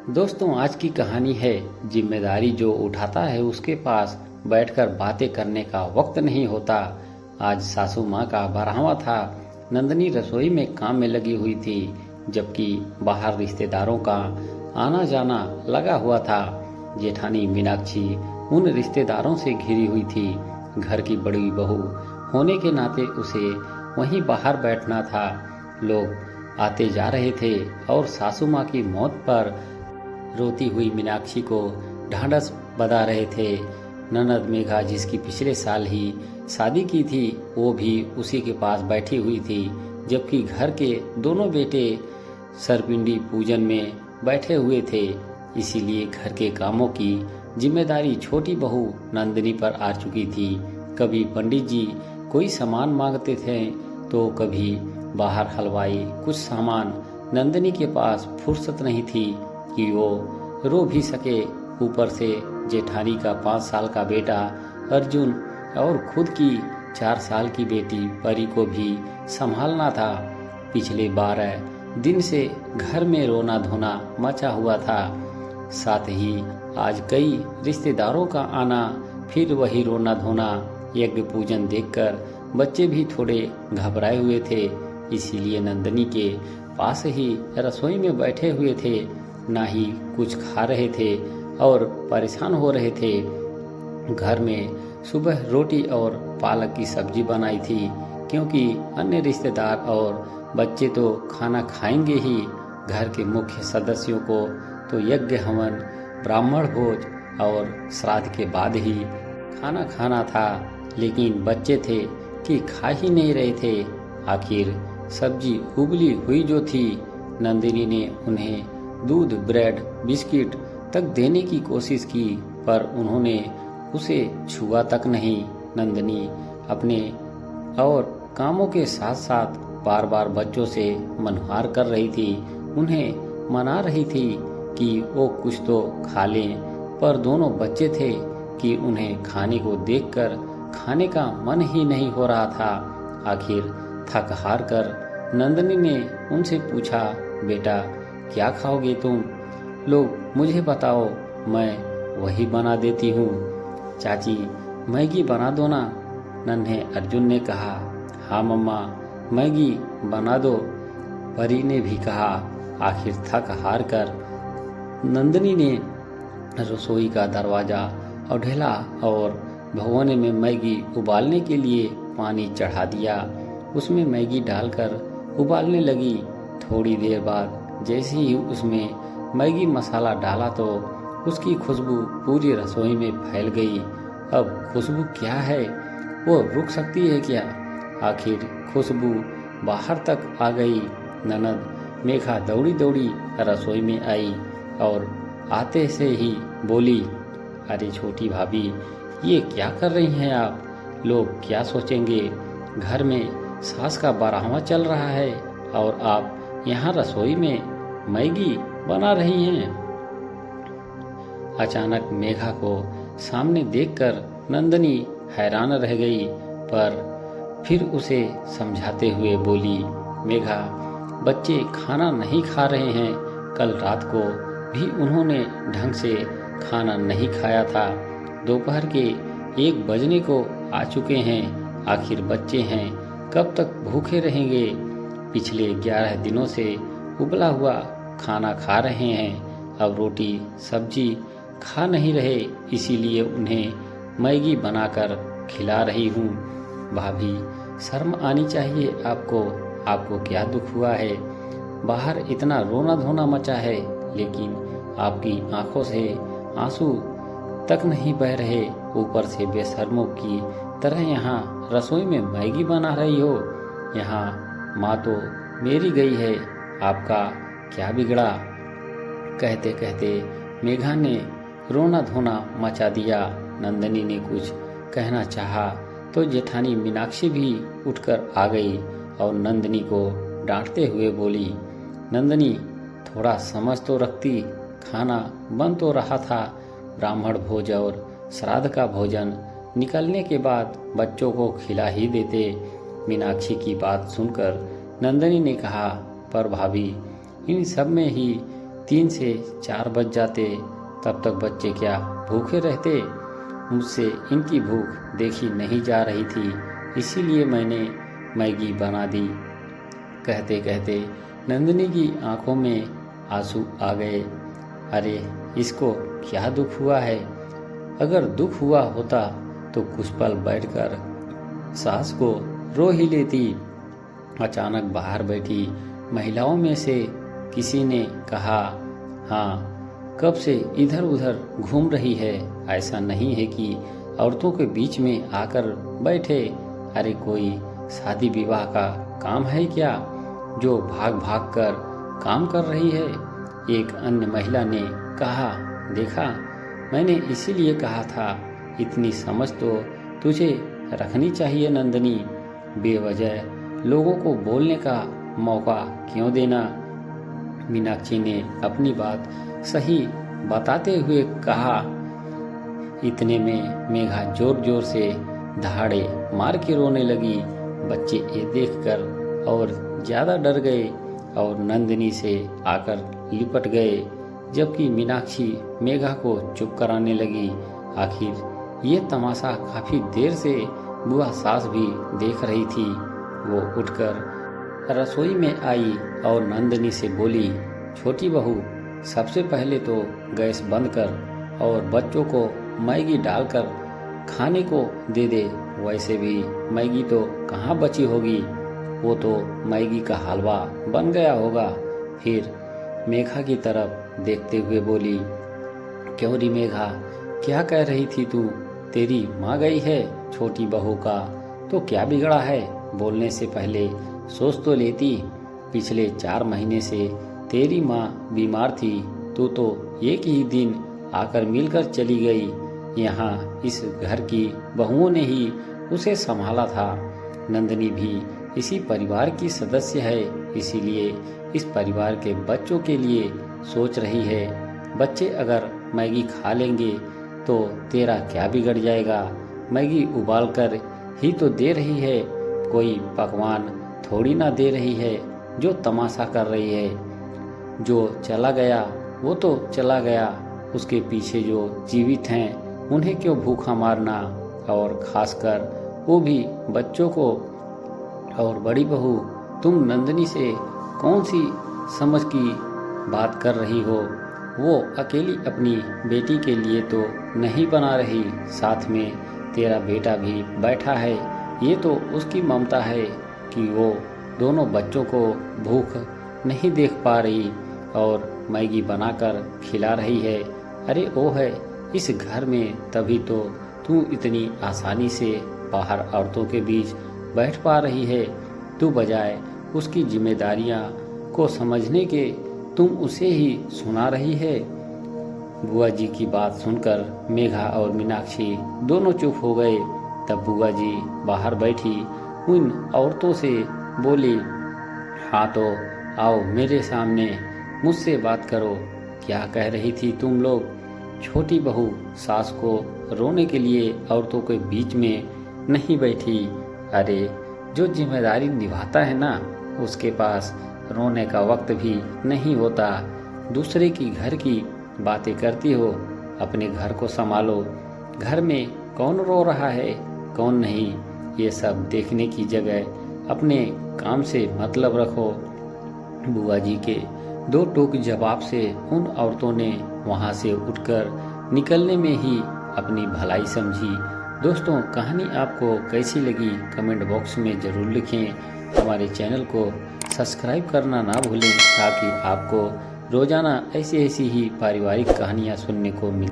दोस्तों, आज की कहानी है जिम्मेदारी जो उठाता है उसके पास बैठकर बातें करने का वक्त नहीं होता। आज सासू माँ का 12वां था। नंदनी रसोई में काम में लगी हुई थी, जबकि बाहर रिश्तेदारों का आना जाना लगा हुआ था। जेठानी मीनाक्षी उन रिश्तेदारों से घिरी हुई थी। घर की बड़ी बहू होने के नाते उसे वहीं बाहर बैठना था। लोग आते जा रहे थे और सासू माँ की मौत पर रोती हुई मीनाक्षी को ढांढस बंधा रहे थे। ननद मेघा, जिसकी पिछले साल ही शादी की थी, वो भी उसी के पास बैठी हुई थी, जबकि घर के दोनों बेटे सरपिंडी पूजन में बैठे हुए थे। इसीलिए घर के कामों की जिम्मेदारी छोटी बहू नंदिनी पर आ चुकी थी। कभी पंडित जी कोई सामान मांगते थे तो कभी बाहर हलवाई कुछ सामान। नंदिनी के पास फुर्सत नहीं थी कि वो रो भी सके। ऊपर से जेठानी का 5 साल का बेटा अर्जुन और खुद की 4 साल की बेटी परी को भी संभालना था। पिछले 12 दिन से घर में रोना धोना मचा हुआ था। साथ ही आज कई रिश्तेदारों का आना, फिर वही रोना धोना। यज्ञ पूजन देखकर बच्चे भी थोड़े घबराए हुए थे। इसीलिए नंदनी के पास ही रसोई में बैठे हुए थे, ना ही कुछ खा रहे थे और परेशान हो रहे थे। घर में सुबह रोटी और पालक की सब्जी बनाई थी, क्योंकि अन्य रिश्तेदार और बच्चे तो खाना खाएंगे ही। घर के मुख्य सदस्यों को तो यज्ञ हवन, ब्राह्मण भोज और श्राद्ध के बाद ही खाना खाना था, लेकिन बच्चे थे कि खा ही नहीं रहे थे। आखिर सब्जी उबली हुई जो थी, नंदिनी ने उन्हें दूध, ब्रेड, बिस्किट तक देने की कोशिश की, पर उन्होंने उसे छुआ तक नहीं। नंदिनी अपने और कामों के साथ साथ बार बार बच्चों से मनहार कर रही थी। उन्हें मना रही थी कि वो कुछ तो खा लें, पर दोनों बच्चे थे कि उन्हें खाने को देखकर खाने का मन ही नहीं हो रहा था। आखिर थक हार कर नंदिनी ने उनसे पूछा, बेटा क्या खाओगे तुम? लोग मुझे बताओ, मैं वही बना देती हूँ। चाची, मैगी बना दो ना। नन्हे अर्जुन ने कहा, हाँ मम्मा, मैगी बना दो। परी ने भी कहा। आखिर थक हार कर नंदिनी ने रसोई का दरवाजा उठेला और भगोने में मैगी उबालने के लिए पानी चढ़ा दिया। उसमें मैगी डालकर उबालने लगी। थोड़ी देर बाद जैसे ही उसमें मैगी मसाला डाला तो उसकी खुशबू पूरी रसोई में फैल गई। अब खुशबू क्या है, वो रुक सकती है क्या? आखिर खुशबू बाहर तक आ गई। ननद मेघा दौड़ी दौड़ी रसोई में आई और आते से ही बोली, अरे छोटी भाभी, ये क्या कर रही हैं आप? लोग क्या सोचेंगे? घर में सास का 12वां चल रहा है और आप यहाँ रसोई में मैगी बना रही हैं। अचानक मेघा को सामने देखकर नंदिनी हैरान रह गई, पर फिर उसे समझाते हुए बोली, मेघा, बच्चे खाना नहीं खा रहे हैं। कल रात को भी उन्होंने ढंग से खाना नहीं खाया था। दोपहर के 1 बजने को आ चुके हैं। आखिर बच्चे हैं, कब तक भूखे रहेंगे? पिछले 11 दिनों से उबला हुआ खाना खा रहे हैं, अब रोटी सब्जी खा नहीं रहे, इसीलिए उन्हें मैगी बनाकर खिला रही हूँ। भाभी, शर्म आनी चाहिए आपको। आपको क्या दुख हुआ है? बाहर इतना रोना धोना मचा है, लेकिन आपकी आंखों से आंसू तक नहीं बह रहे। ऊपर से बेशर्मों की तरह यहाँ रसोई में मैगी बना रही हो। यहाँ माँ तो मेरी गई है, आपका क्या बिगड़ा? कहते कहते मेघा ने रोना धोना मचा दिया। नंदिनी ने कुछ कहना चाहा तो जेठानी मीनाक्षी भी उठकर आ गई और नंदिनी को डांटते हुए बोली, नंदिनी, थोड़ा समझ तो रखती, खाना बन तो रहा था। ब्राह्मण भोज और श्राद्ध का भोजन निकलने के बाद बच्चों को खिला ही देते। मीनाक्षी की बात सुनकर नंदिनी ने कहा, पर भाभी, इन सब में ही 3 से 4 बज जाते, तब तक बच्चे क्या भूखे रहते? मुझसे इनकी भूख देखी नहीं जा रही थी, इसीलिए मैंने मैगी बना दी। कहते कहते नंदिनी की आंखों में आंसू आ गए। अरे इसको क्या दुख हुआ है? अगर दुख हुआ होता तो कुछ पल बैठकर सास को रो ही लेती। अचानक बाहर बैठी महिलाओं में से किसी ने कहा, हाँ, कब से इधर उधर घूम रही है? ऐसा नहीं है कि औरतों के बीच में आकर बैठे। अरे कोई शादी विवाह का काम है क्या जो भाग भाग कर काम कर रही है? एक अन्य महिला ने कहा, देखा, मैंने इसीलिए कहा था, इतनी समझ तो तुझे रखनी चाहिए नंदिनी। बेवजह लोगों को बोलने का मौका क्यों देना? मीनाक्षी ने अपनी बात सही बताते हुए कहा। इतने में मेघा जोर जोर से दहाड़े मार के रोने लगी। बच्चे ये देखकर और ज्यादा डर गए और नंदिनी से आकर लिपट गए, जबकि मीनाक्षी मेघा को चुप कराने लगी। आखिर ये तमाशा काफी देर से बुआ सास भी देख रही थी। वो उठकर रसोई में आई और नंदिनी से बोली, छोटी बहू, सबसे पहले तो गैस बंद कर और बच्चों को मैगी डालकर खाने को दे दे। वैसे भी मैगी तो कहाँ बची होगी, वो तो मैगी का हलवा बन गया होगा। फिर मेघा की तरफ देखते हुए बोली, क्यों री मेघा, क्या कह रही थी तू? तेरी माँ गई है छोटी बहू का तो क्या बिगड़ा है? बोलने से पहले सोच तो लेती। पिछले 4 महीने से तेरी माँ बीमार थी, तू तो एक ही दिन आकर मिलकर चली गई। यहाँ इस घर की बहुओं ने ही उसे संभाला था। नंदिनी भी इसी परिवार की सदस्य है, इसीलिए इस परिवार के बच्चों के लिए सोच रही है। बच्चे अगर मैगी खा लेंगे तो तेरा क्या बिगड़ जाएगा? मैगी उबाल कर ही तो दे रही है, कोई पकवान थोड़ी ना दे रही है जो तमाशा कर रही है। जो चला गया वो तो चला गया, उसके पीछे जो जीवित हैं उन्हें क्यों भूखा मारना? और खासकर वो भी बच्चों को। और बड़ी बहू, तुम नंदिनी से कौन सी समझ की बात कर रही हो? वो अकेली अपनी बेटी के लिए तो नहीं बना रही, साथ में तेरा बेटा भी बैठा है। ये तो उसकी ममता है कि वो दोनों बच्चों को भूख नहीं देख पा रही और मैगी बनाकर खिला रही है। अरे ओ है इस घर में, तभी तो तू इतनी आसानी से बाहर औरतों के बीच बैठ पा रही है। तू बजाय उसकी जिम्मेदारियां को समझने के तुम उसे ही सुना रही है। बुआ जी की बात सुनकर मेघा और मीनाक्षी दोनों चुप हो गए। तब बुआ जी बाहर बैठी उन औरतों से बोली, हाँ तो आओ मेरे सामने, मुझसे बात करो। क्या कह रही थी तुम लोग? छोटी बहू सास को रोने के लिए औरतों के बीच में नहीं बैठी। अरे जो जिम्मेदारी निभाता है ना, उसके पास रोने का वक्त भी नहीं होता। दूसरे की घर की बातें करती हो, अपने घर को संभालो। घर में कौन रो रहा है कौन नहीं, ये सब देखने की जगह अपने काम से मतलब रखो। बुआ जी के 2 टूक जवाब से उन औरतों ने वहां से उठकर निकलने में ही अपनी भलाई समझी। दोस्तों, कहानी आपको कैसी लगी कमेंट बॉक्स में ज़रूर लिखें। हमारे चैनल को सब्सक्राइब करना ना भूलें ताकि आपको रोज़ाना ऐसी ही पारिवारिक कहानियाँ सुनने को मिले।